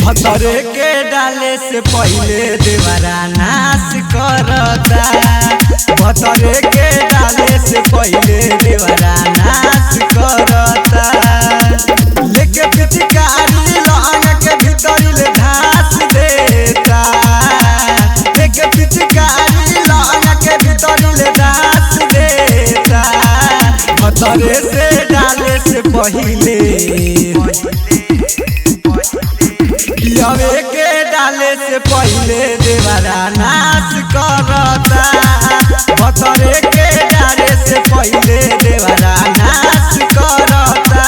भतरे के डाले से पहिले देवरा नाश करता। भतरे के डाले से पहिले देवरा नाश करता। लेके पिचकारी लहंगा के भीतर ले घास देता। लेके पिचकारी लहंगा के भीतर ले घास देता। भतरे से डाले से पहिले पियावे के डाले से पहिले देवरा नाश करता। भतरे के डाले से पहिले देवरा नाश करता।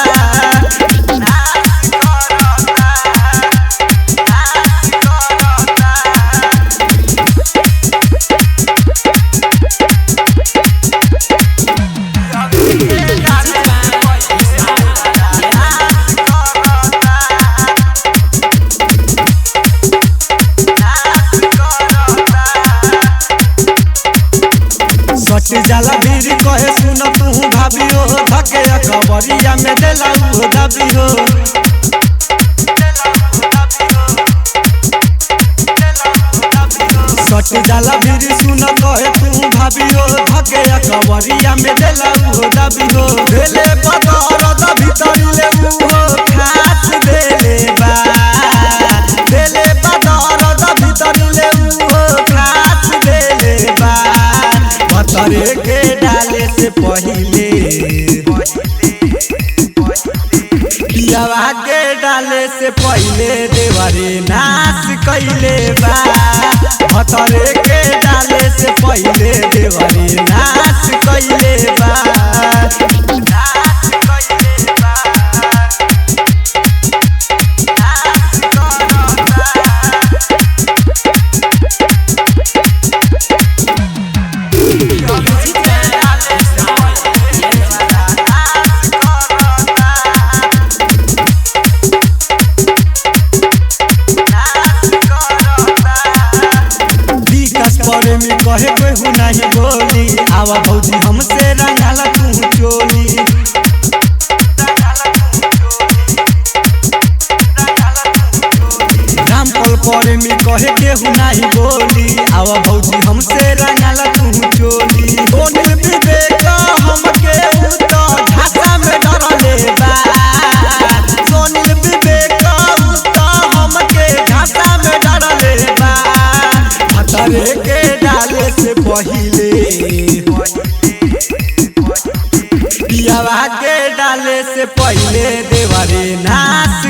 सट जाला भीड़ कहे सुन तू भाभी हो। धके खबरिया में देला हो दाबी हो। सट जाला भीड़ सुन कहे तू भाभी हो। धके खबरिया में देला हो दाबी हो। देले पतर द भीतर ले हो खास देले बा। देले पतर द भीतर ले हो खास देले बा। भतरे के डाले से पहिले पियावा के डाले से पहिले देवरे नाश कइले बा। भतरे के डाले से पहिले देवरे नाश कइले बा। में कहे कोई नहीं बोली। आवा भौजी हमसे रंगाला तू चोली। राम पल परे में कहे केहू नहीं बोली। आवा भौजी हमसे रंगाला तू चोली। सोनिल विवेक हमके तो ढाका में डरले बा। सोनिल विवेक तो हमके ढाका में डरले बा। भतरे के डाले से पहिले पियावा के डाले से पहिले देवरे नाश